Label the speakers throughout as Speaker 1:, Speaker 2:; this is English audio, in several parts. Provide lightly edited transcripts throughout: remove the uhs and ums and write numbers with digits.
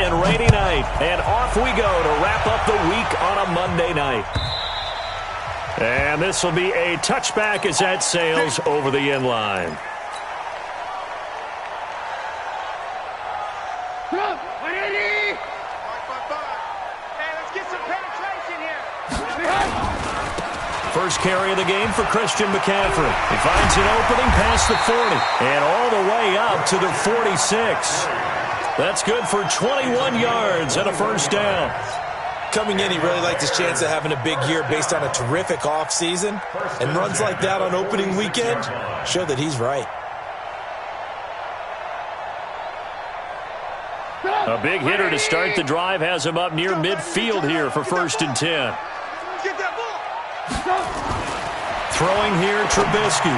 Speaker 1: and rainy night. And off we go to wrap up the week on a Monday night. And this will be a touchback as that sails over the end line. First carry of the game for Christian McCaffrey. He finds an opening past the 40 and all the way up to the 46. That's good for 21 yards and a first down.
Speaker 2: Coming in, he really liked his chance of having a big year based on a terrific offseason. And runs like that on opening weekend show that he's right.
Speaker 1: A big hitter to start the drive has him up near midfield here for 1st and 10. Throwing here, Trubisky.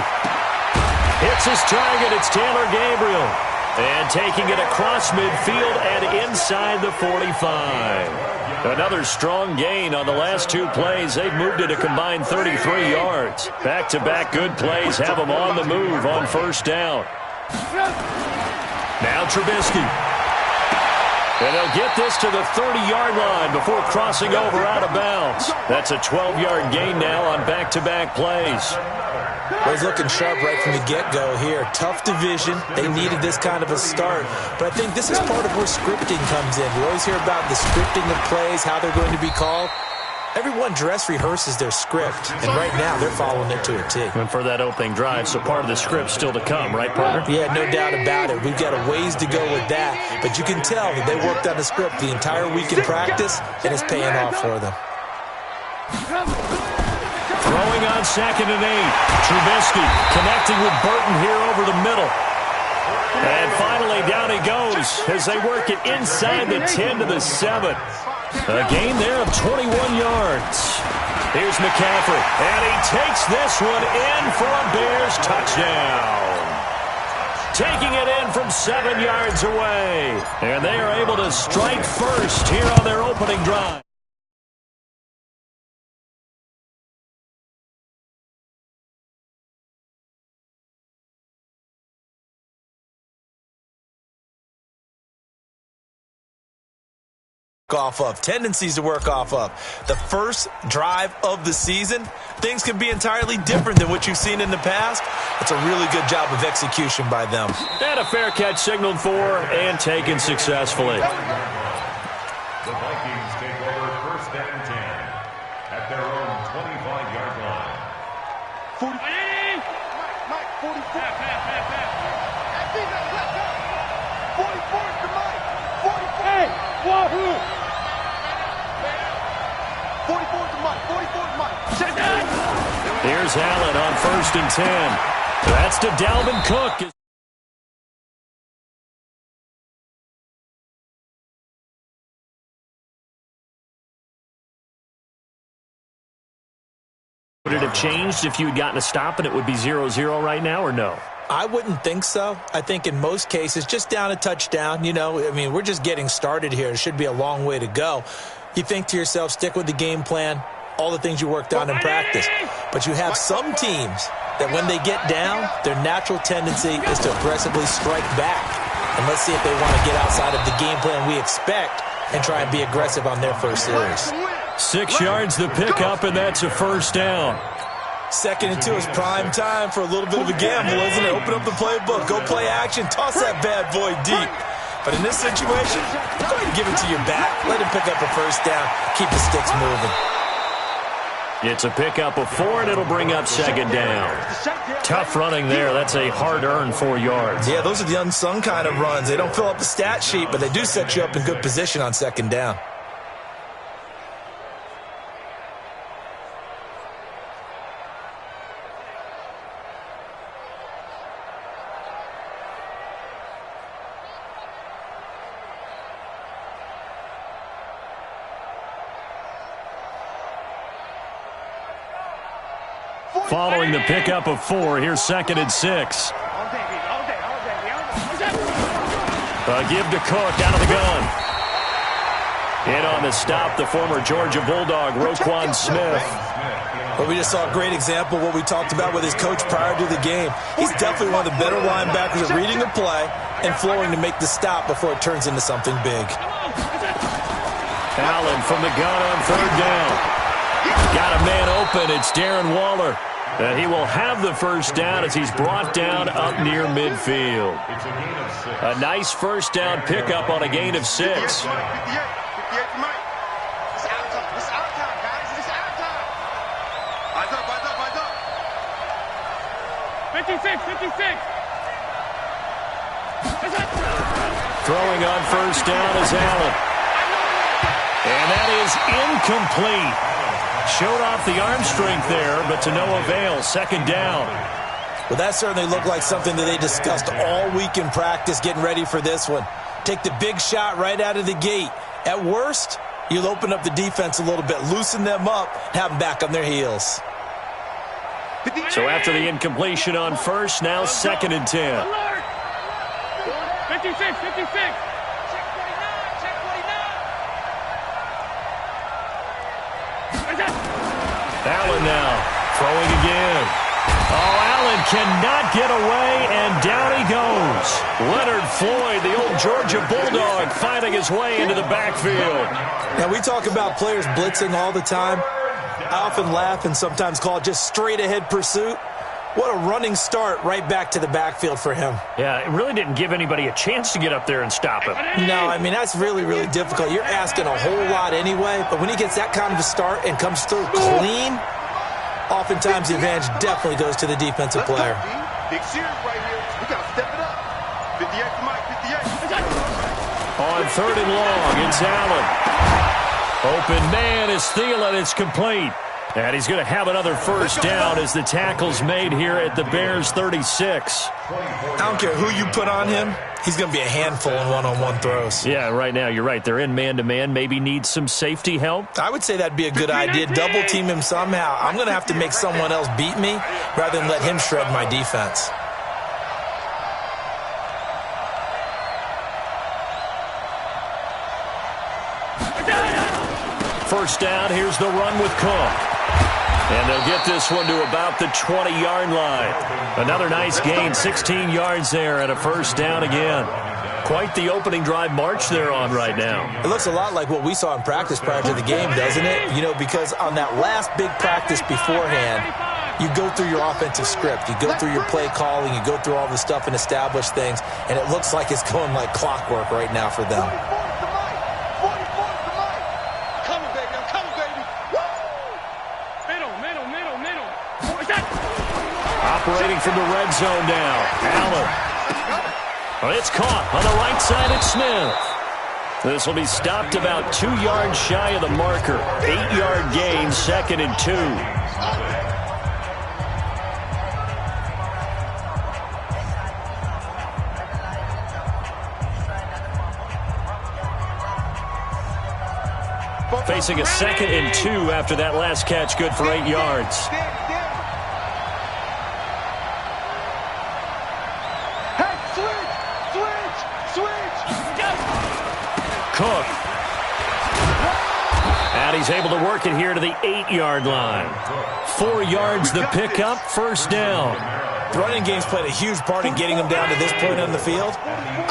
Speaker 1: Hits his target. It's Taylor Gabriel. And taking it across midfield and inside the 45. Another strong gain on the last 2 plays. They've moved it a combined 33 yards. Back-to-back good plays have them on the move on 1st down. Now Trubisky. And they'll get this to the 30-yard line before crossing over out of bounds. That's a 12-yard gain now on back-to-back plays.
Speaker 2: Well, he's looking sharp right from the get-go here. Tough division. They needed this kind of a start. But I think this is part of where scripting comes in. We always hear about the scripting of plays, how they're going to be called. Everyone dress rehearses their script, and right now they're following it to a T.
Speaker 1: And for that opening drive, so part of the script still to come, right, partner?
Speaker 2: Yeah, no doubt about it. We've got a ways to go with that, but you can tell that they worked on the script the entire week in practice, and it's paying off for them.
Speaker 1: Throwing on 2nd and 8. Trubisky connecting with Burton here over the middle. And finally down he goes as they work it inside the 10 to the 7. A gain there of 21 yards. Here's McCaffrey, and he takes this one in for a Bears touchdown. Taking it in from 7 yards away. And they are able to strike first here on their opening drive.
Speaker 2: Off of tendencies to work off of the first drive of the season. Things can be entirely different than what you've seen in the past. It's a really good job of execution by them.
Speaker 1: And a fair catch signaled for and taken successfully.
Speaker 3: The Vikings take over 1st and 10 at their own 25-yard line.
Speaker 4: 40. Mike, 44. 44 to Mike. 44. Hey, wahoo! 44 to Mike. 44 to Mike.
Speaker 1: Here's Allen on 1st and 10. That's to Dalvin Cook. Would it have changed if you had gotten a stop and it would be 0-0 right now, or no?
Speaker 2: I wouldn't think so. I think in most cases, just down a touchdown, you know, I mean, we're just getting started here. It should be a long way to go. You think to yourself, stick with the game plan, all the things you worked on in practice. But you have some teams that when they get down, their natural tendency is to aggressively strike back. And let's see if they want to get outside of the game plan we expect and try and be aggressive on their first series.
Speaker 1: 6 yards the pickup, and that's a first down.
Speaker 2: 2nd and 2 is prime time for a little bit of a gamble, isn't it? Open up the playbook, go play action, toss that bad boy deep. But in this situation, go ahead and give it to your back. Let him pick up a first down. Keep the sticks moving.
Speaker 1: It's a pickup of 4, and it'll bring up 2nd down. Tough running there. That's a hard-earned 4 yards.
Speaker 2: Yeah, those are the unsung kind of runs. They don't fill up the stat sheet, but they do set you up in good position on 2nd down.
Speaker 1: Following the pickup of 4, here's 2nd and 6. A give to Cook out of the gun. In on the stop, the former Georgia Bulldog, Roquan Smith.
Speaker 2: Well, we just saw a great example of what we talked about with his coach prior to the game. He's definitely one of the better linebackers at reading a play, and flowing to make the stop before it turns into something big.
Speaker 1: Allen from the gun on third down. Got a man open. It's Darren Waller. And he will have the first down as he's brought down up near midfield. A nice first down pickup on a gain of 6.
Speaker 5: 56.
Speaker 1: Throwing on first down is Allen. And that is incomplete. Showed off the arm strength there, but to no avail. Second down.
Speaker 2: Well, that certainly looked like something that they discussed all week in practice getting ready for this one. Take the big shot right out of the gate. At worst, you'll open up the defense a little bit, loosen them up, have them back on their heels.
Speaker 1: So after the incompletion on first, now second and 10.
Speaker 5: 56.
Speaker 1: Allen now throwing again. Oh, Allen cannot get away, and down he goes. Leonard Floyd, the old Georgia Bulldog, finding his way into the backfield.
Speaker 2: Now, we talk about players blitzing all the time. I often laugh and sometimes call it just straight-ahead pursuit. What a running start right back to the backfield for him.
Speaker 1: Yeah, it really didn't give anybody a chance to get up there and stop him.
Speaker 2: No, I mean, that's really, really difficult. You're asking a whole lot anyway, but when he gets that kind of a start and comes through clean, oftentimes the advantage definitely goes to the defensive player.
Speaker 4: Big series right here. We got to step it up. 58 to Mike, 58.
Speaker 1: On third and long, it's Allen. Open man is Thielen. It's complete. And he's going to have another first down as the tackle's made here at the Bears' 36.
Speaker 2: I don't care who you put on him. He's going to be a handful in one-on-one throws.
Speaker 1: Yeah, right now, you're right. They're in man-to-man. Maybe need some safety help.
Speaker 2: I would say that'd be a good idea. Double team him somehow. I'm going to have to make someone else beat me rather than let him shred my defense.
Speaker 1: First down, here's the run with Cook. And they'll get this one to about the 20-yard line. Another nice gain, 16 yards there, and a first down again. Quite the opening drive march they're on right now.
Speaker 2: It looks a lot like what we saw in practice prior to the game, doesn't it? You know, because on that last big practice beforehand, you go through your offensive script. You go through your play calling. You go through all the stuff and establish things. And it looks like it's going like clockwork right now for them.
Speaker 1: Operating from the red zone now. Allen. Well, it's caught on the right side of Smith. This will be stopped about 2 yards shy of the marker. 8-yard gain, second and 2. Facing a second and 2 after that last catch, good for 8 yards. Cook. And he's able to work it here to the 8-yard line. 4 yards the pickup, first down.
Speaker 2: The running game's played a huge part in getting them down to this point on the field.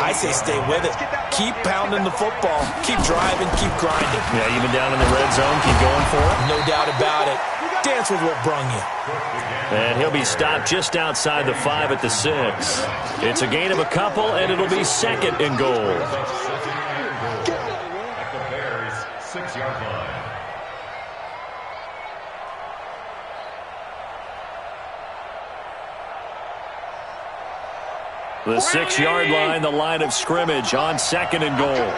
Speaker 2: I say stay with it. Keep pounding the football. Keep driving. Keep grinding.
Speaker 1: Yeah, even down in the red zone, keep going for it.
Speaker 2: No doubt about it. Dance with what brung you.
Speaker 1: And he'll be stopped just outside the 5 at the 6. It's a gain of a couple, and it'll be second and goal.
Speaker 3: At the Bears' 6-yard line.
Speaker 1: The 6-yard line, the line of scrimmage on second and goal.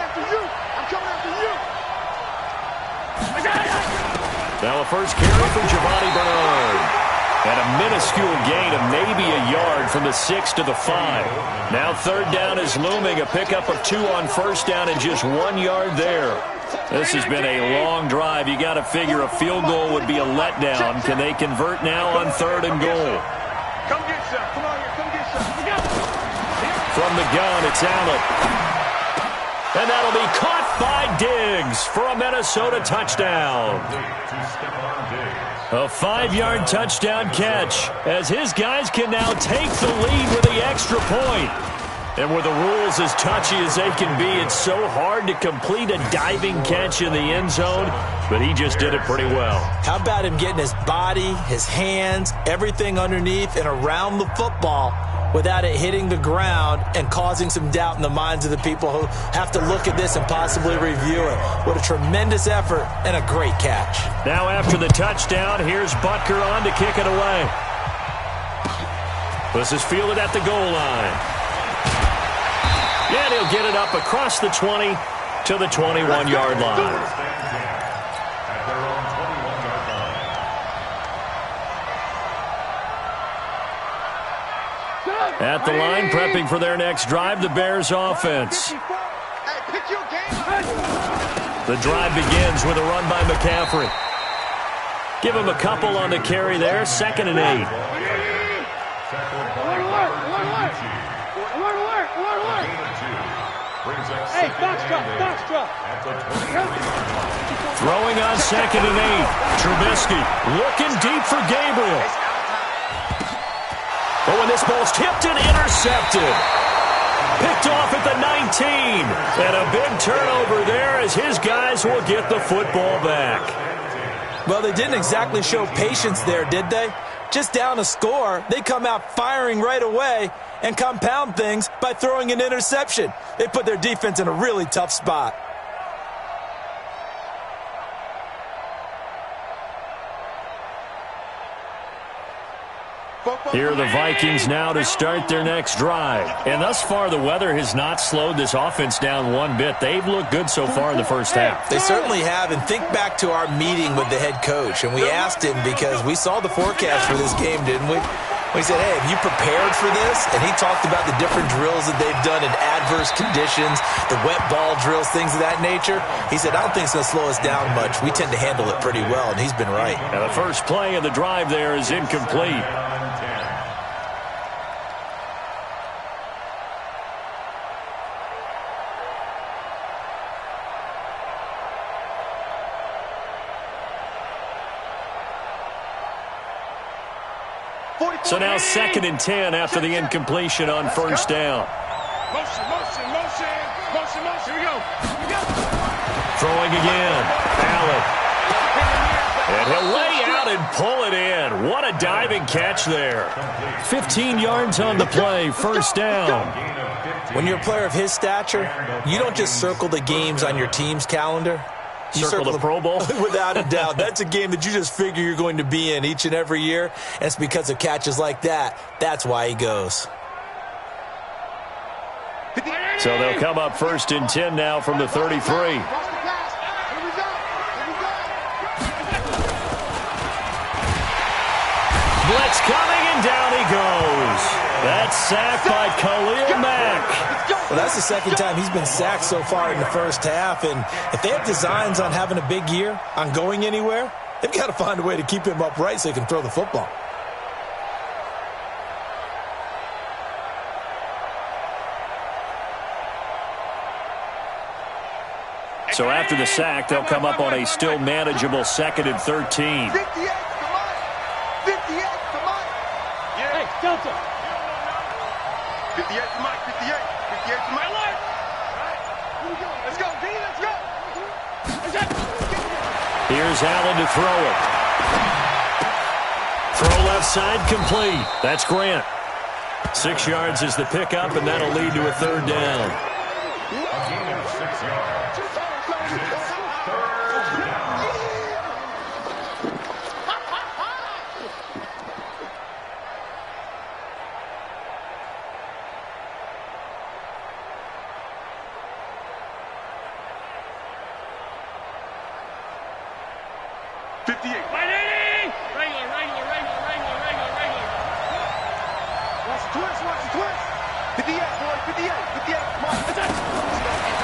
Speaker 1: Now a first carry from Giovanni Bernard. And a minuscule gain of maybe a yard from the 6 to the 5. Now third down is looming. A pickup of 2 on first down and just 1 yard there. This has been a long drive. You got to figure a field goal would be a letdown. Can they convert now on third and goal?
Speaker 4: Come get some. Come on here. Come get some.
Speaker 1: From the gun, it's Allen. And that'll be caught by Diggs for a Minnesota touchdown. A 5-yard touchdown catch as his guys can now take the lead with the extra point. And with the rules as touchy as they can be, it's so hard to complete a diving catch in the end zone, but he just did it pretty well.
Speaker 2: How about him getting his body, his hands, everything underneath and around the football without it hitting the ground and causing some doubt in the minds of the people who have to look at this and possibly review it. What a tremendous effort and a great catch.
Speaker 1: Now after the touchdown, here's Butker on to kick it away. This is fielded at the goal line. And he'll get it up across the 20 to the 21-yard line. At the line, prepping for their next drive, the Bears offense. The drive begins with a run by McCaffrey. Give him a couple on the carry there, 2nd and 8.
Speaker 5: Hey, Foxtrot.
Speaker 1: Throwing on 2nd and 8. Trubisky looking deep for Gabriel. But when this ball's tipped and intercepted. Picked off at the 19. And a big turnover there as his guys will get the football back.
Speaker 2: Well, they didn't exactly show patience there, did they? Just down a score, they come out firing right away and compound things by throwing an interception. They put their defense in a really tough spot.
Speaker 1: Here are the Vikings now to start their next drive. And thus far, the weather has not slowed this offense down one bit. They've looked good so far in the first half.
Speaker 2: They certainly have. And think back to our meeting with the head coach. And we asked him because we saw the forecast for this game, didn't we? We said, hey, have you prepared for this? And he talked about the different drills that they've done in adverse conditions, the wet ball drills, things of that nature. He said, I don't think it's going to slow us down much. We tend to handle it pretty well, and he's been right.
Speaker 1: Now the first play of the drive there is incomplete. So now 2nd and 10 after the incompletion on first down.
Speaker 5: Motion. Here we go.
Speaker 1: Throwing again. Allen. And he'll lay out and pull it in. What a diving catch there. 15 yards on the play, first down.
Speaker 2: When you're a player of his stature, you don't just circle the games on your team's calendar. You
Speaker 1: circle the Pro Bowl?
Speaker 2: Without a doubt. That's a game that you just figure you're going to be in each and every year. And it's because of catches like that. That's why he goes.
Speaker 1: So they'll come up 1st and 10 now from the 33. Blitz coming, and down he goes. That's sacked by Khalil Mack.
Speaker 2: Well, that's the second time he's been sacked so far in the first half. And if they have designs on having a big year, on going anywhere, they've got to find a way to keep him upright so he can throw the football.
Speaker 1: So after the sack, they'll come up on a still manageable 2nd and 13.
Speaker 4: 58, come on. 58, come on.
Speaker 5: Hey, Delta.
Speaker 4: 58 to Mike, 58. 58 to Mike. Let's go, D, let's go.
Speaker 1: Here's Allen to throw it. Throw left side complete. That's Grant. 6 yards is the pickup, and that'll lead to a 3rd down.
Speaker 3: A gain of 6 yards.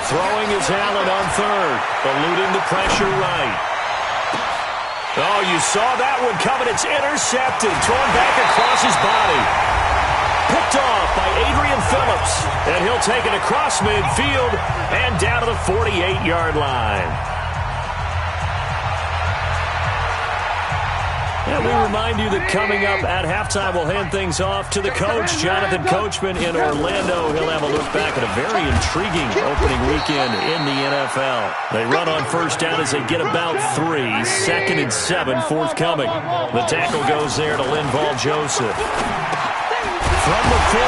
Speaker 1: Throwing is Allen on 3rd, eluding the pressure right. Oh, you saw that one coming. It's intercepted, thrown back across his body. Picked off by Adrian Phillips, and he'll take it across midfield and down to the 48-yard line. And we remind you that coming up at halftime, we'll hand things off to the coach, Jonathan Coachman in Orlando. He'll have a look back at a very intriguing opening weekend in the NFL. They run on first down as they get about 3. 2nd and 7 forthcoming. The tackle goes there to Linval Joseph. From the 45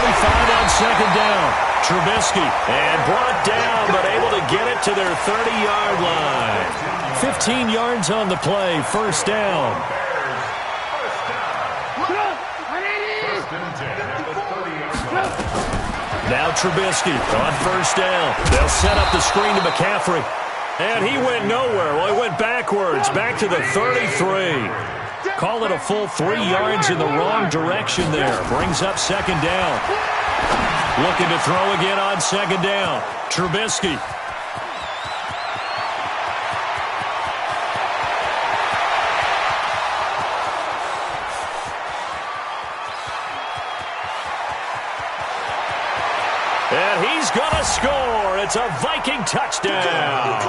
Speaker 1: on 2nd down, Trubisky. And brought down, but able to get it to their 30-yard line. 15 yards on the play, first down. Now Trubisky on first down. They'll set up the screen to McCaffrey. And he went nowhere. Well, he went backwards, back to the 33. Call it a full 3 yards in the wrong direction there. Brings up 2nd down. Looking to throw again on 2nd down. Trubisky. And he's going to score. It's a Viking touchdown.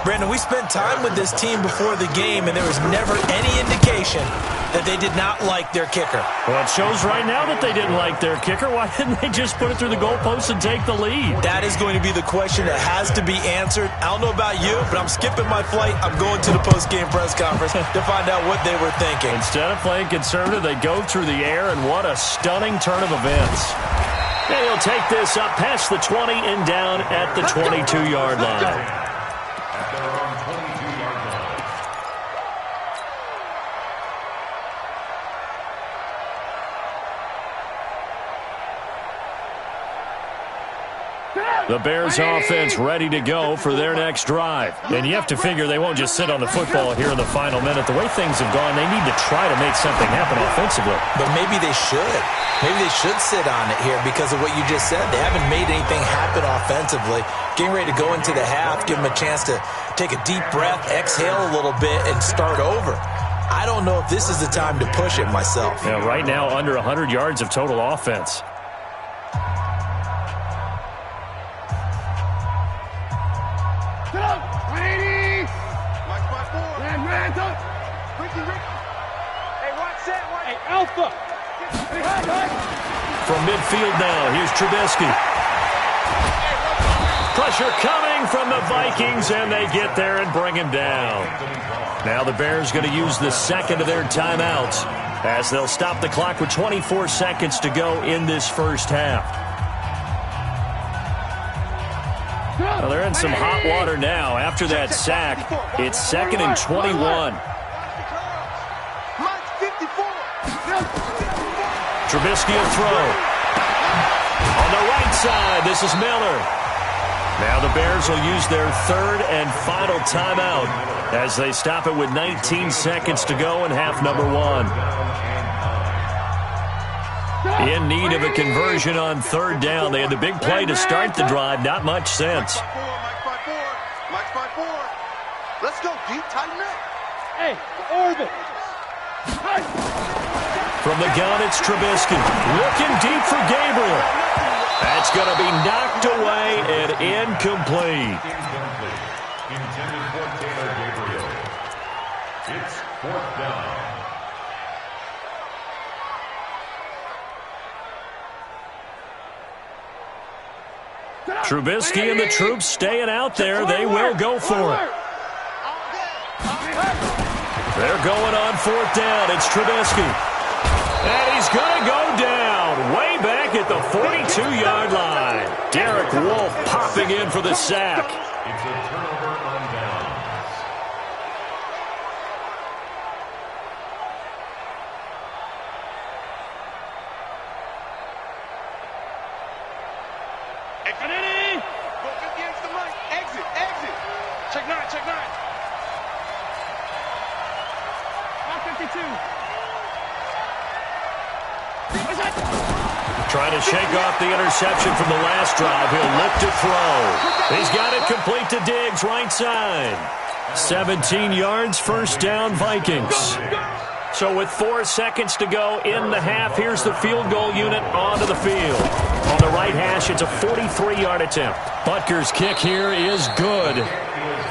Speaker 2: Brandon, we spent time with this team before the game, and there was never any indication that they did not like their kicker.
Speaker 1: Well, it shows right now that they didn't like their kicker. Why didn't they just put it through the goalpost and take the lead?
Speaker 2: That is going to be the question that has to be answered. I don't know about you, but I'm skipping my flight. I'm going to the post-game press conference to find out what they were thinking.
Speaker 1: Instead of playing conservative, they go through the air, and what a stunning turn of events. And he'll take this up past the 20 and down at the 22-yard line. The Bears offense ready to go for their next drive. And you have to figure they won't just sit on the football here in the final minute. The way things have gone, they need to try to make something happen offensively.
Speaker 2: But maybe they should. Maybe they should sit on it here because of what you just said. They haven't made anything happen offensively. Getting ready to go into the half, give them a chance to take a deep breath, exhale a little bit, and start over. I don't know if this is the time to push it myself.
Speaker 1: Yeah, right now, under 100 yards of total offense. From midfield now, here's Trubisky. Pressure coming from the Vikings, and they get there and bring him down. Now the Bears going to use the second of their timeouts as they'll stop the clock with 24 seconds to go in this first half. Well, they're in some hot water now. After that sack, it's 2nd and 21. Trubisky will throw. On the right side, this is Miller. Now the Bears will use their third and final timeout as they stop it with 19 seconds to go in half number 1. In need of a conversion on 3rd down. They had the big play to start the drive. Not much sense.
Speaker 4: Let's go, D. Tighten up.
Speaker 5: Hey, orbit.
Speaker 1: From the gun, it's Trubisky. Looking deep for Gabriel. That's going to be knocked away and incomplete.
Speaker 3: Intended for Taylor Gabriel. It's 4th down.
Speaker 1: Trubisky and the troops staying out there. They will go for it. They're going on 4th down. It's Trubisky. And he's going to go down way back at the 42-yard line. Derek Wolfe popping in for the sack.
Speaker 3: It's a turnover on downs.
Speaker 4: Go 50 against the mic. Exit, exit. Check 9, check 9.
Speaker 5: 52.
Speaker 1: Trying to shake off the interception from the last drive. He'll look to throw. He's got it complete to Diggs, right side. 17 yards, first down, Vikings. So with 4 seconds to go in the half, here's the field goal unit onto the field. On the right hash, it's a 43-yard attempt. Butker's kick here is good.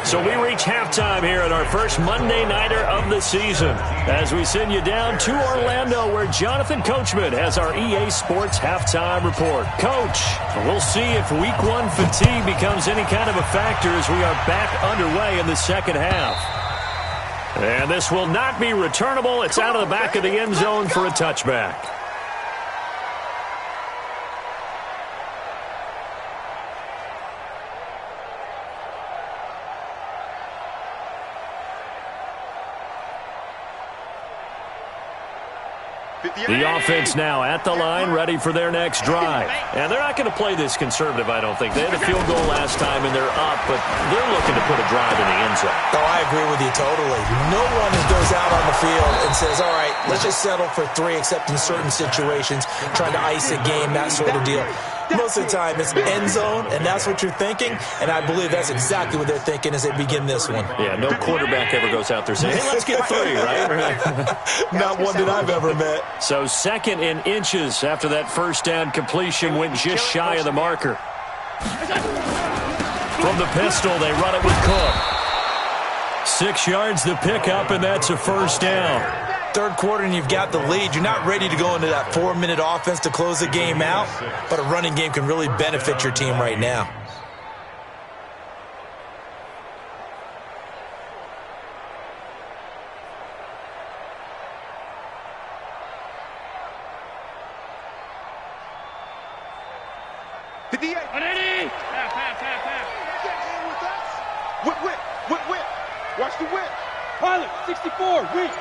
Speaker 1: So we reach halftime here at our first Monday Nighter of the season as we send you down to Orlando where Jonathan Coachman has our EA Sports Halftime Report. Coach, we'll see if Week 1 fatigue becomes any kind of a factor as we are back underway in the second half. And this will not be returnable. It's out of the back of the end zone for a touchback. The offense now at the line, ready for their next drive. And they're not going to play this conservative, I don't think. They had a field goal last time, and they're up, but they're looking to put a drive in the end zone.
Speaker 2: Oh, I agree with you totally. No one goes out on the field and says, all right, let's just settle for 3, except in certain situations, trying to ice a game, that sort of deal. Most of the time, it's end zone, and that's what you're thinking, and I believe that's exactly what they're thinking as they begin this one.
Speaker 1: Yeah, no quarterback ever goes out there saying, hey, let's get 3, right?
Speaker 2: Not one that I've ever met.
Speaker 1: So 2nd in inches after that first down completion went just shy of the marker. From the pistol, they run it with Cook. 6 yards to pick up, and that's a first down.
Speaker 2: Third quarter and you've got the lead. You're not ready to go into that 4-minute offense to close the game out, but a running game can really benefit your team right now.
Speaker 4: Whip. Watch the whip.
Speaker 5: Pilot, 64, weak.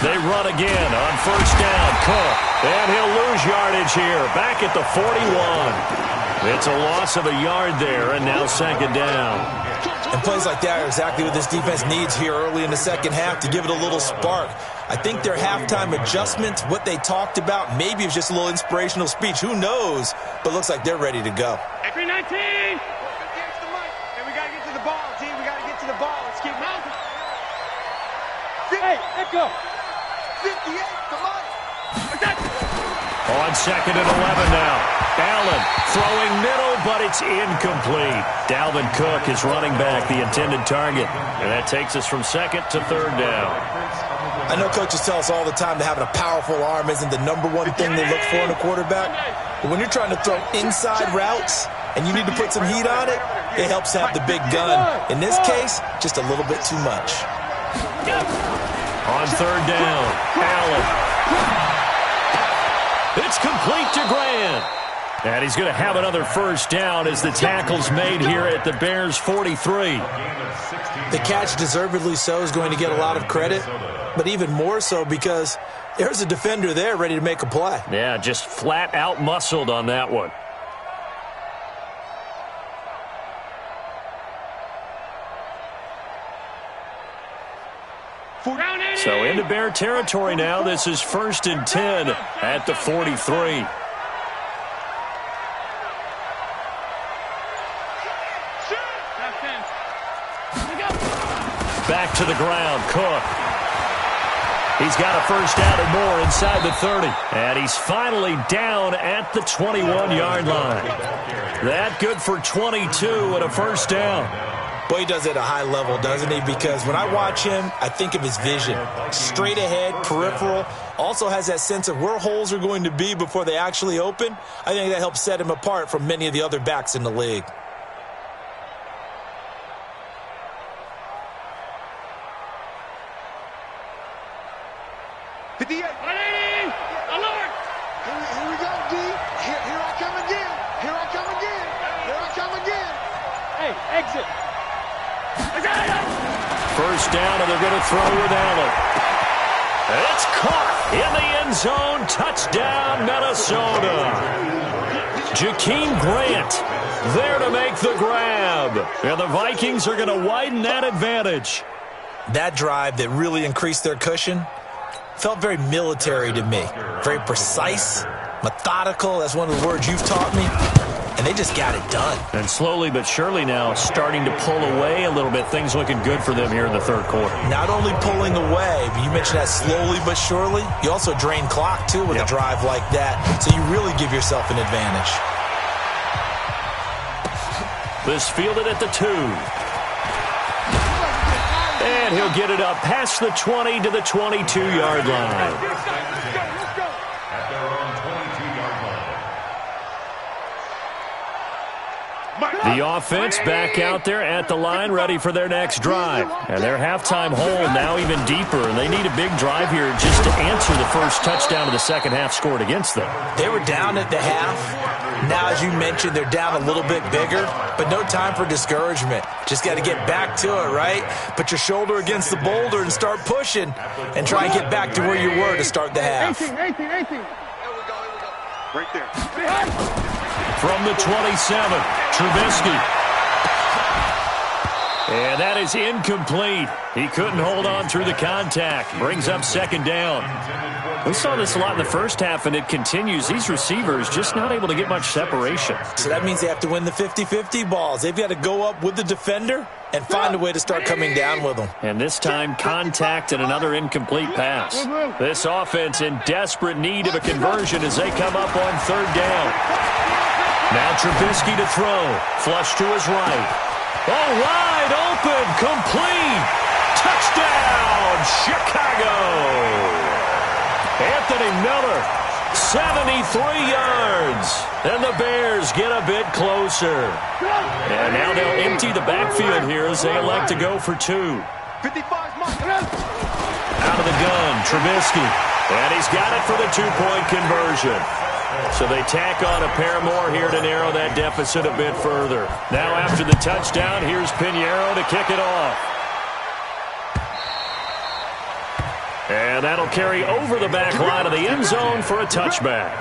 Speaker 1: They run again on first down. Cook. And he'll lose yardage here. Back at the 41. It's a loss of a yard there, and now 2nd down.
Speaker 2: And plays like that are exactly what this defense needs here early in the second half to give it a little spark. I think their halftime adjustment, what they talked about, maybe it was just a little inspirational speech. Who knows? But looks like they're ready to go.
Speaker 5: 319.
Speaker 4: Hey, we got to get to the ball, team. We got to get to the ball. Let's keep moving.
Speaker 5: Hey, echo.
Speaker 4: 58, come on.
Speaker 1: On 2nd and 11 now. Allen throwing middle, but it's incomplete. Dalvin Cook is running back, the intended target. And that takes us from 2nd to 3rd down.
Speaker 2: I know coaches tell us all the time that having a powerful arm isn't the #1 thing they look for in a quarterback. But when you're trying to throw inside routes and you need to put some heat on it, it helps to have the big gun. In this case, just a little bit too much.
Speaker 1: On 3rd down, Allen. It's complete to Grant. And he's going to have another first down as the tackle's made here at the Bears' 43.
Speaker 2: The catch, deservedly so, is going to get a lot of credit, but even more so because there's a defender there ready to make a play.
Speaker 1: Yeah, just flat out muscled on that one. So into Bear territory now. This is 1st and 10 at the 43. Back to the ground, Cook. He's got a first down and more inside the 30. And he's finally down at the 21-yard line. That good for 22 and a first down.
Speaker 2: Boy, he does it at a high level, doesn't he? Because when I watch him, I think of his vision. Straight ahead, peripheral. Also has that sense of where holes are going to be before they actually open. I think that helps set him apart from many of the other backs in the league.
Speaker 5: Alert!
Speaker 4: Here we go, D. Here I come again. Here I come again. Here I come again.
Speaker 5: Hey, exit.
Speaker 1: First down, and they're going to throw with Allen. It's caught in the end zone. Touchdown, Minnesota. Jakeem Grant there to make the grab. And the Vikings are going to widen that advantage.
Speaker 2: That drive that really increased their cushion felt very military to me. Very precise, methodical. That's one of the words you've taught me. and they just got it done.
Speaker 1: And slowly but surely now starting to pull away a little bit. Things looking good for them here in the third quarter.
Speaker 2: Not only pulling away, but you mentioned that slowly but surely. You also drain clock, too, with a drive like that. So you really give yourself an advantage.
Speaker 1: This fielded at the 2. And he'll get it up past the 20 to the 22-yard line.
Speaker 3: At their own 22-yard line.
Speaker 1: The offense back out there at the line, ready for their next drive. And their halftime hole now even deeper, and they need a big drive here just to answer the first touchdown of the second half scored against them.
Speaker 2: They were down at the half. Now, as you mentioned, they're down a little bit bigger, but no time for discouragement. Just got to get back to it, right? Put your shoulder against the boulder and start pushing and try and get back to where you were to start the half.
Speaker 5: 18.
Speaker 4: Here we go. Right there.
Speaker 1: From the 27, Trubisky. And that is incomplete. He couldn't hold on through the contact. Brings up second down. We saw this a lot in the first half, and it continues. These receivers just not able to get much separation.
Speaker 2: So that means they have to win the 50-50 balls. They've got to go up with the defender and find a way to start coming down with them.
Speaker 1: And this time, contact and another incomplete pass. This offense in desperate need of a conversion as they come up on third down. Now Trubisky to throw. Flush to his right. Oh, wide open, complete. Touchdown, Chicago. Anthony Miller, 73 yards. And the Bears get a bit closer. And now they'll empty the backfield here as they elect to go for 2.
Speaker 4: 55's mine.
Speaker 1: Out of the gun, Trubisky. And he's got it for the 2-point conversion. So they tack on a pair more here to narrow that deficit a bit further. Now after the touchdown, here's Pinheiro to kick it off. And that'll carry over the back line of the end zone for a touchback.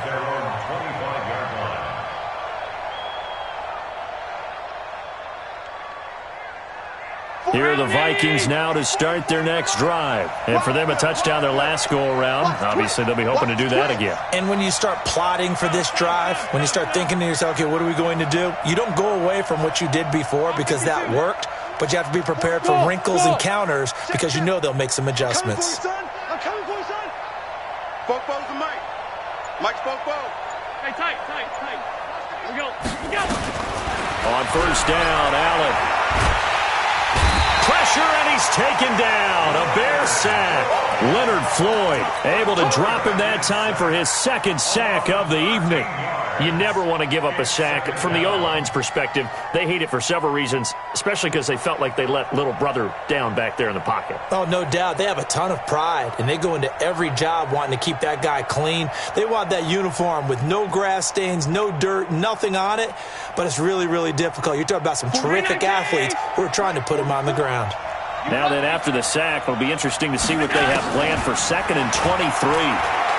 Speaker 1: Here are the Vikings now to start their next drive. And for them, a touchdown their last go-around. Obviously, they'll be hoping to do that again.
Speaker 2: And when you start plotting for this drive, when you start thinking to yourself, okay, what are we going to do? You don't go away from what you did before because that worked, but you have to be prepared for wrinkles and counters because you know they'll make some adjustments.
Speaker 4: I'm coming for you, son. Both bows to Mike. Mike's both bows.
Speaker 5: Hey, tight. Here we go.
Speaker 1: On first down, Allen. Pressure, and he's taken down. A Bear sack. Leonard Floyd able to drop him that time for his second sack of the evening. You never want to give up a sack. From the O-line's perspective, they hate it for several reasons, especially because they felt like they let little brother down back there in the pocket.
Speaker 2: Oh, no doubt. They have a ton of pride, and they go into every job wanting to keep that guy clean. They want that uniform with no grass stains, no dirt, nothing on it, but it's really, really difficult. You're talking about some terrific athletes who are trying to put him on the ground.
Speaker 1: Now that after the sack, it'll be interesting to see what they have planned for 2nd and 23.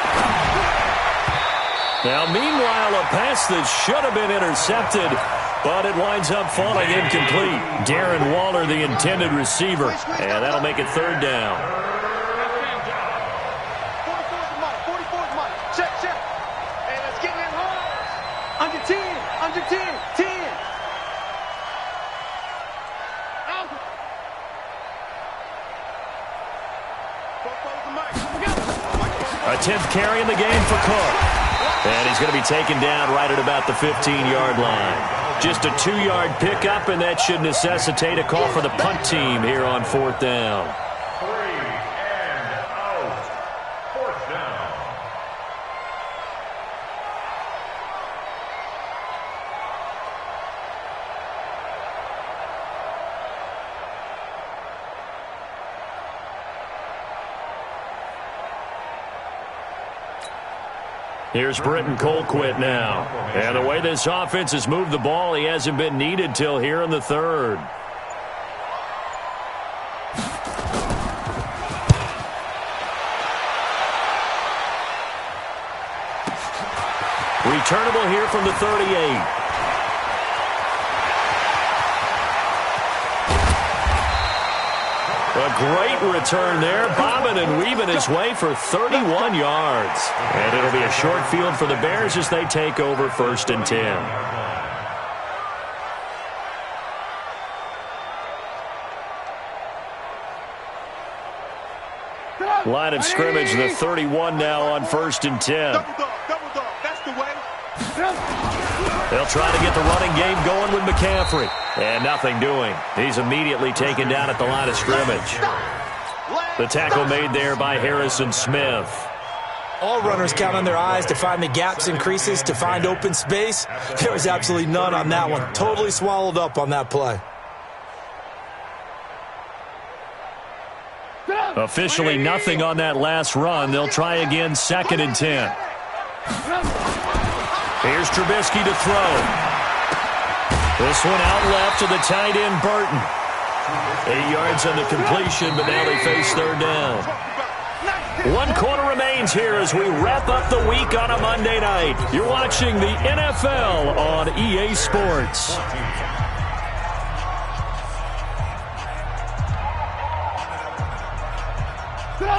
Speaker 1: Now, meanwhile, a pass that should have been intercepted, but it winds up falling incomplete. Darren Waller, the intended receiver, and that'll make it third down.
Speaker 4: 44's mine. 44's mine. Check. Hey, let's get in hard. Under 10. 10. Out. Both bows to Mike.
Speaker 1: A 10th carry in the game for Cook. And he's going to be taken down right at about the 15-yard line. Just a 2-yard pickup, and that should necessitate a call for the punt team here on 4th down.
Speaker 3: 3 and out. 4th down.
Speaker 1: Here's Britton Colquitt now. And the way this offense has moved the ball, he hasn't been needed till here in the third. Returnable here from the 38. A great return there, bobbing and weaving his way for 31 yards. And it'll be a short field for the Bears as they take over 1st and 10. Line of scrimmage, the 31 now on 1st and 10.
Speaker 4: Double dog, that's the way.
Speaker 1: They'll try to get the running game going with McCaffrey. And nothing doing. He's immediately taken down at the line of scrimmage. The tackle made there by Harrison Smith.
Speaker 2: All runners count on their eyes to find the gaps and creases, to find open space. There was absolutely none on that one. Totally swallowed up on that play.
Speaker 1: Officially nothing on that last run. They'll try again, 2nd and 10. Here's Trubisky to throw. This one out left to the tight end, Burton. 8 yards on the completion, but now they face 3rd down. 1 quarter remains here as we wrap up the week on a Monday night. You're watching the NFL on EA Sports.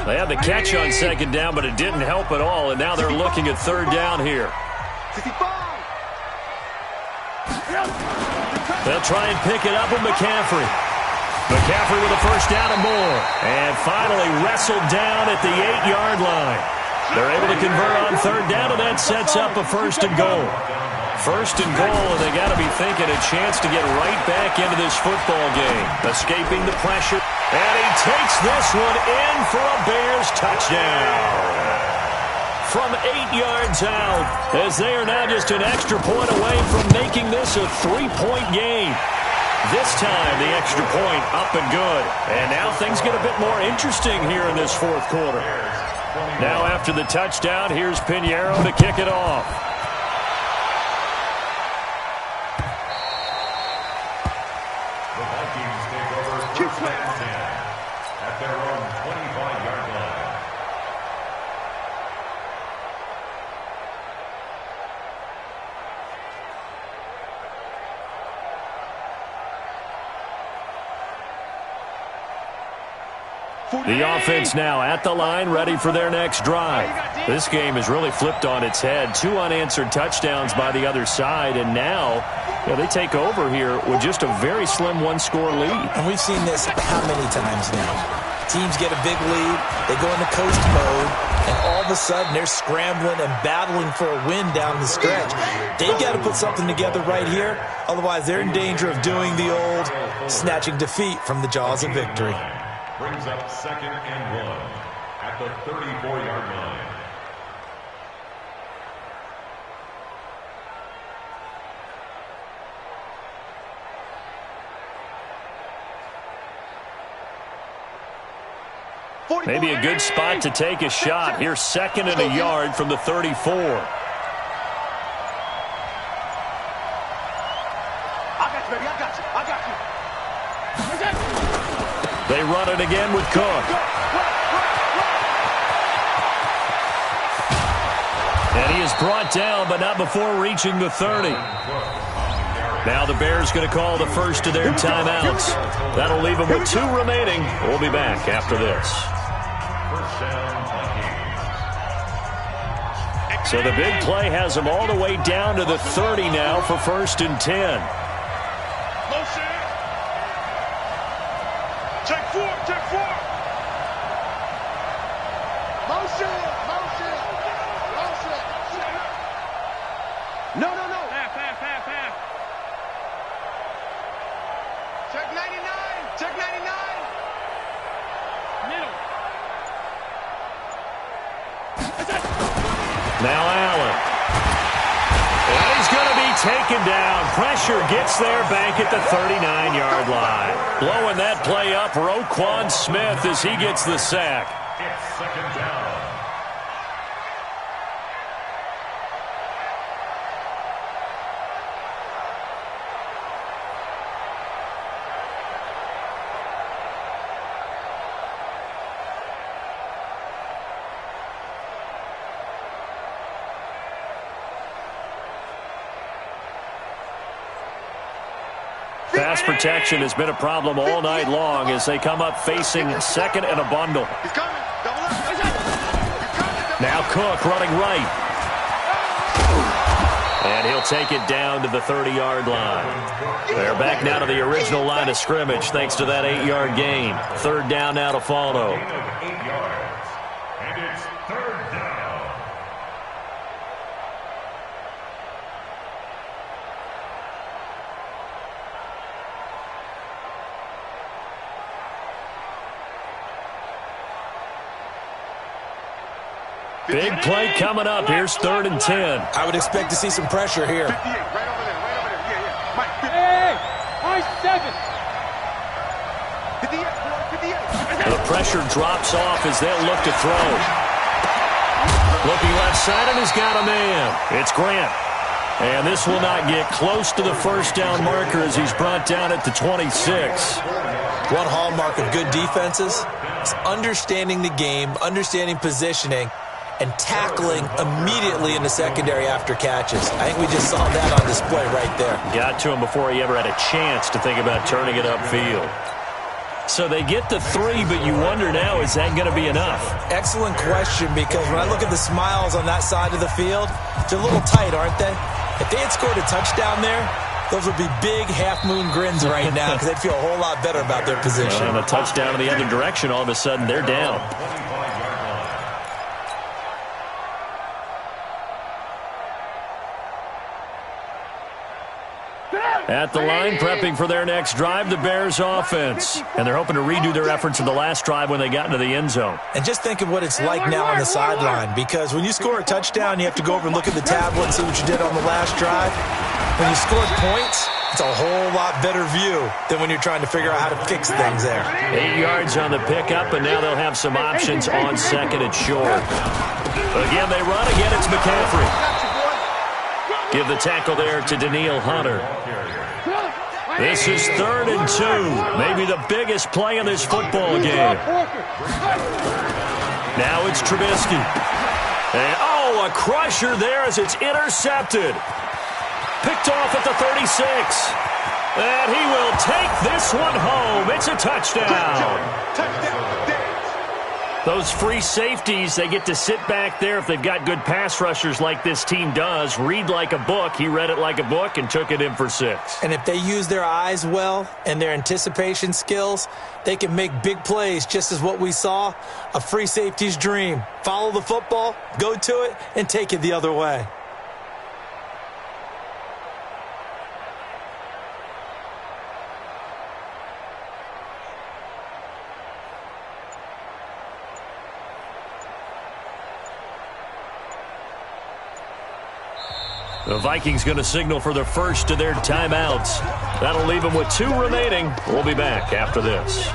Speaker 1: They had the catch on 2nd down, but it didn't help at all, and now they're looking at 3rd down here. They'll try and pick it up with McCaffrey. McCaffrey with a 1st down and more. And finally wrestled down at the 8-yard line. They're able to convert on 3rd down, and that sets up a 1st and goal. 1st and goal, and they got to be thinking a chance to get right back into this football game. Escaping the pressure. And he takes this one in for a Bears touchdown. From 8 yards out, as they are now just an extra point away from making this a 3-point game. This time, the extra point up and good. And now things get a bit more interesting here in this 4th quarter. Now after the touchdown, here's Pinheiro to kick it off.
Speaker 3: The Vikings take over 1st and 10 at their own 25-yard line.
Speaker 1: The offense now at the line, ready for their next drive. This game has really flipped on its head. 2 unanswered touchdowns by the other side, and now they take over here with just a very slim 1-score lead.
Speaker 2: And we've seen this how many times now? Teams get a big lead, they go into coast mode, and all of a sudden they're scrambling and battling for a win down the stretch. They've got to put something together right here, otherwise they're in danger of doing the old snatching defeat from the jaws of victory.
Speaker 3: Brings up 2nd and 1 at the 34-yard line.
Speaker 1: Maybe a good spot to take a shot. Here's 2nd and a yard from the 34.
Speaker 4: I got you, baby. I got you.
Speaker 1: They run it again with Cook. And he is brought down, but not before reaching the 30. Now the Bears going to call the first of their timeouts. That'll leave them with 2 remaining. We'll be back after this. So the big play has them all the way down to the 30 now for 1st and 10.
Speaker 4: Check 4. Motion. No.
Speaker 5: Half.
Speaker 4: Check 99.
Speaker 5: Middle.
Speaker 1: Now Allen. And he's going to be taken down. Pressure gets there back at the 39-yard line. Blowing that play up, Roquan Smith as he gets the sack.
Speaker 3: It's 2nd down.
Speaker 1: Pass protection has been a problem all night long as they come up facing 2nd and a bundle.
Speaker 4: He's coming. Double up.
Speaker 1: Now Cook running right. And he'll take it down to the 30-yard line. They're back now to the original line of scrimmage thanks to that 8-yard gain. 3rd down now to follow.
Speaker 3: 8 yards.
Speaker 1: Big play coming up. Here's 3rd and 10.
Speaker 2: I would expect to see some pressure here.
Speaker 4: 58, right over there, yeah. Mike, 58.
Speaker 5: Hey, I 7.
Speaker 4: 58, boy, 58.
Speaker 1: The pressure drops off as they'll look to throw. Looking left side, and he's got a man. It's Grant. And this will not get close to the first down marker as he's brought down at the 26.
Speaker 2: One hallmark of good defenses is understanding the game, understanding positioning, and tackling immediately in the secondary after catches. I think we just saw that on display right there.
Speaker 1: Got to him before he ever had a chance to think about turning it upfield. So they get the 3, but you wonder now, is that going to be enough?
Speaker 2: Excellent question, because when I look at the smiles on that side of the field, they're a little tight, aren't they? If they had scored a touchdown there, those would be big half-moon grins right now because they'd feel a whole lot better about their position.
Speaker 1: And a touchdown in the other direction, all of a sudden they're down. At the line, prepping for their next drive, the Bears offense. And they're hoping to redo their efforts in the last drive when they got into the end zone.
Speaker 2: And just think of what it's like now on the sideline, because when you score a touchdown, you have to go over and look at the tablet and see what you did on the last drive. When you scored points, it's a whole lot better view than when you're trying to figure out how to fix things there.
Speaker 1: 8 yards on the pickup, and now they'll have some options on 2nd and short. Again, they run. Again, it's McCaffrey. Give the tackle there to Daniil Hunter. This is 3rd and 2. Maybe the biggest play in this football game. Now it's Trubisky. And, a crusher there as it's intercepted. Picked off at the 36. And he will take this one home. It's a touchdown. Those free safeties, they get to sit back there if they've got good pass rushers like this team does. Read like a book. He read it like a book and took it in for 6.
Speaker 2: And if they use their eyes well and their anticipation skills, they can make big plays, just as what we saw, a free safety's dream. Follow the football, go to it, and take it the other way.
Speaker 1: The Vikings going to signal for the first of their timeouts. That'll leave them with 2 remaining. We'll be back after this.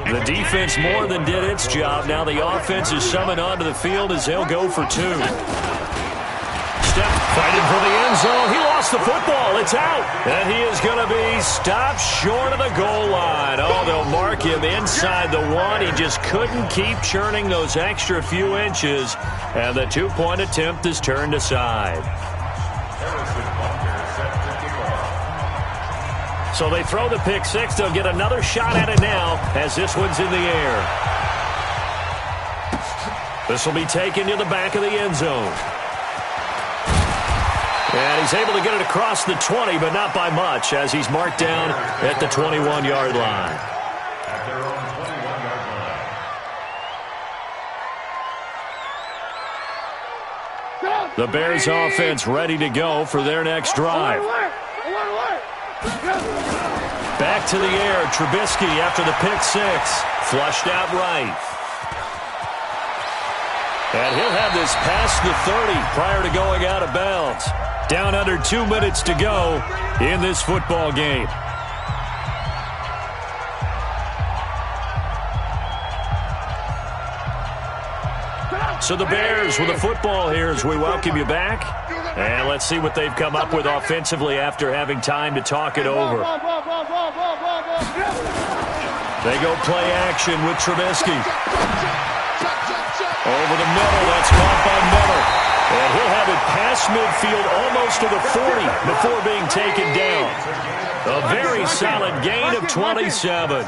Speaker 1: The defense more than did its job. Now the offense is summoned onto the field as they'll go for 2. Step fighting for the end zone. He lost the football. It's out. And he is going to be stopped short of the goal line. Oh, they'll mark him inside the 1. He just couldn't keep churning those extra few inches. And the 2-point attempt is turned aside. So they throw the pick 6. They'll get another shot at it now as this one's in the air. This will be taken to the back of the end zone. And he's able to get it across the 20, but not by much, as he's marked down at the 21-yard line.
Speaker 3: At their own 21-yard line.
Speaker 1: The Bears offense ready to go for their next drive. Back to the air, Trubisky after the pick 6. Flushed out right. And he'll have this past the 30 prior to going out of bounds. Down under 2 minutes to go in this football game. So the Bears with the football here as we welcome you back. And let's see what they've come up with offensively after having time to talk it over. They go play action with Trubisky. Over the middle, that's caught by Miller. And he'll have it past midfield almost to the 40 before being taken down. A very solid gain of 27.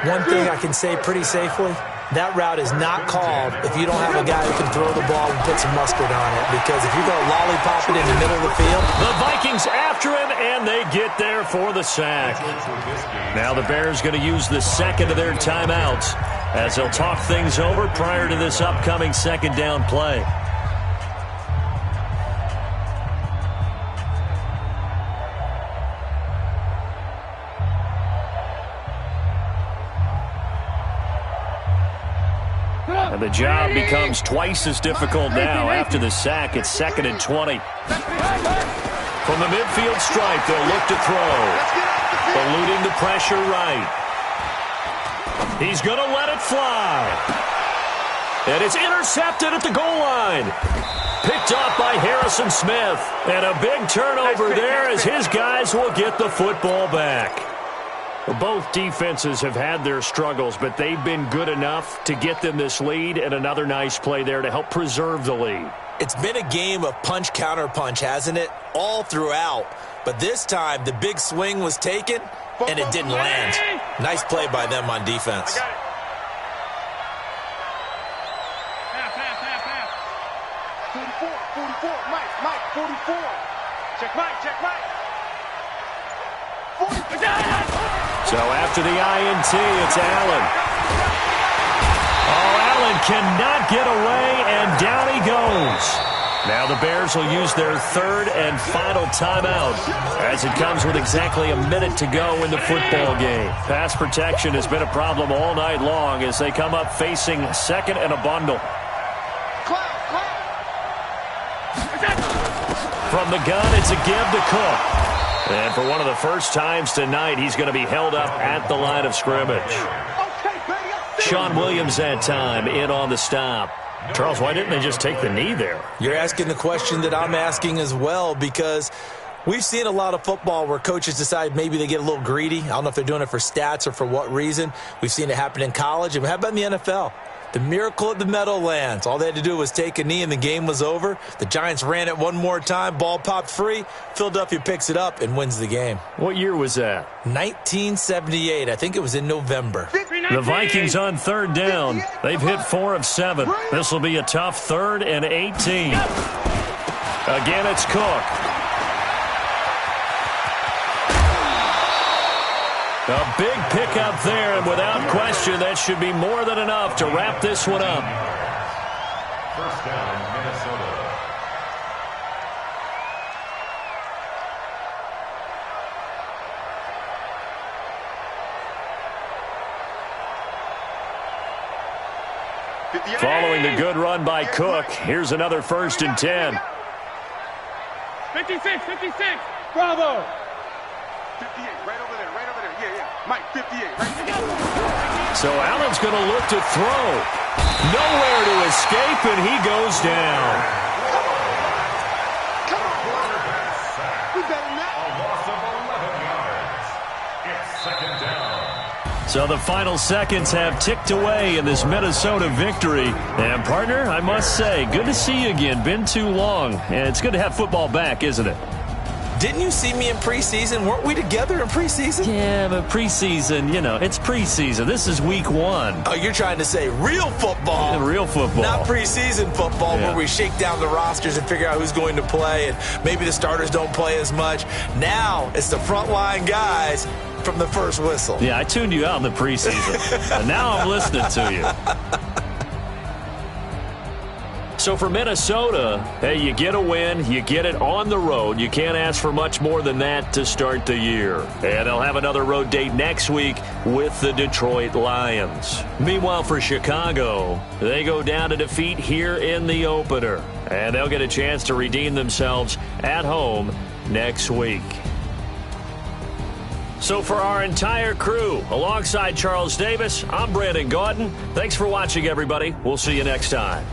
Speaker 2: One thing I can say pretty safely, that route is not called if you don't have a guy who can throw the ball and put some mustard on it. Because if you're going to lollipop it in the middle of the field.
Speaker 1: The Vikings after him, and they get there for the sack. Now the Bears going to use the second of their timeouts as they'll talk things over prior to this upcoming second down play. And the job becomes twice as difficult now. After the sack, it's 2nd and 20. From the midfield stripe, they'll look to throw. Eluding the pressure right. He's going to let it fly. And it's intercepted at the goal line. Picked off by Harrison Smith. And a big turnover there as his guys will get the football back. Both defenses have had their struggles, but they've been good enough to get them this lead, and another nice play there to help preserve the lead.
Speaker 2: It's been a game of punch-counter-punch, hasn't it? All throughout. But this time, the big swing was taken, and it didn't land. Nice play by them on defense.
Speaker 4: I got it. Half. 44, Mike, 44. Check Mike. 40.
Speaker 1: So after the INT, it's Allen. Oh, Allen cannot get away, and down he goes. Now the Bears will use their third and final timeout as it comes with exactly a minute to go in the football game. Pass protection has been a problem all night long as they come up facing 2nd and a bundle. From the gun, it's a give to Cook. And for one of the first times tonight, he's going to be held up at the line of scrimmage. Sean Williams that time in on the stop. Charles, why didn't they just take the knee there?
Speaker 2: You're asking the question that I'm asking as well, because we've seen a lot of football where coaches decide maybe they get a little greedy. I don't know if they're doing it for stats or for what reason. We've seen it happen in college. And how about in the NFL? The miracle of the Meadowlands. All they had to do was take a knee and the game was over. The Giants ran it one more time. Ball popped free. Philadelphia picks it up and wins the game.
Speaker 1: What year was that?
Speaker 2: 1978. I think it was in November.
Speaker 1: The Vikings on 3rd down. They've hit 4 of 7. This will be a tough 3rd and 18. Again, it's Cook. A big pickup there, and without question, that should be more than enough to wrap this one up.
Speaker 3: First down, Minnesota.
Speaker 1: Following the good run by Cook, here's another 1st and 10.
Speaker 5: 56, Bravo.
Speaker 4: 58, right over there. Yeah. Mike, 58, right there.
Speaker 1: So Allen's going to look to throw. Nowhere to escape, and he goes down.
Speaker 4: Come on. We better than that.
Speaker 3: A loss of 11 yards. It's 2nd down.
Speaker 1: So the final seconds have ticked away in this Minnesota victory. And, partner, I must say, good to see you again. Been too long. And it's good to have football back, isn't it?
Speaker 2: Didn't you see me in preseason? Weren't we together in preseason?
Speaker 1: Yeah, but preseason, it's preseason. This is week 1.
Speaker 2: Oh, you're trying to say real football.
Speaker 1: Yeah, real football.
Speaker 2: Not preseason football where we shake down the rosters and figure out who's going to play, and maybe the starters don't play as much. Now it's the frontline guys from the first whistle.
Speaker 1: Yeah, I tuned you out in the preseason. And now I'm listening to you. So for Minnesota, hey, you get a win, you get it on the road. You can't ask for much more than that to start the year. And they'll have another road date next week with the Detroit Lions. Meanwhile, for Chicago, they go down to defeat here in the opener. And they'll get a chance to redeem themselves at home next week. So for our entire crew, alongside Charles Davis, I'm Brandon Gaudin. Thanks for watching, everybody. We'll see you next time.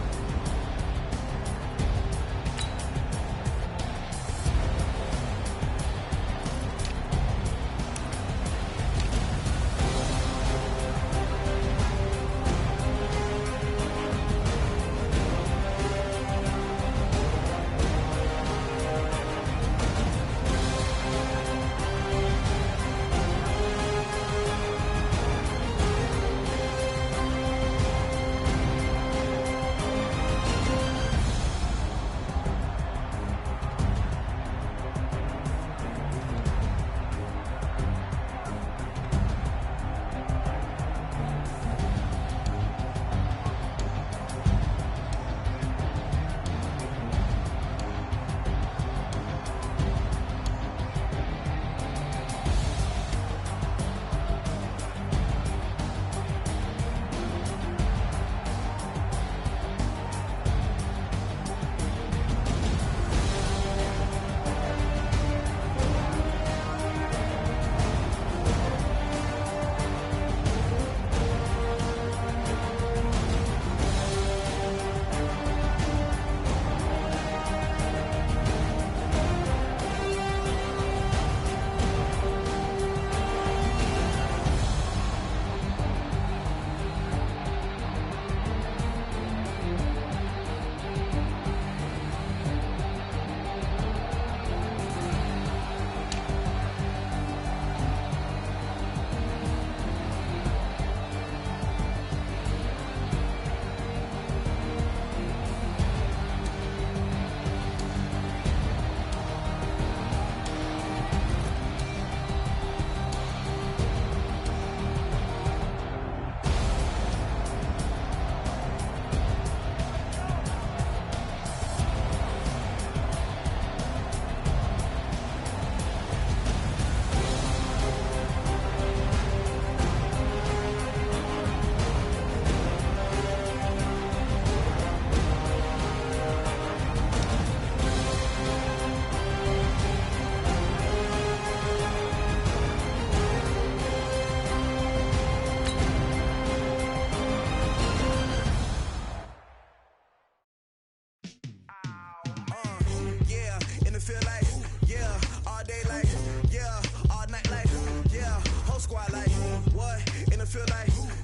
Speaker 6: feel like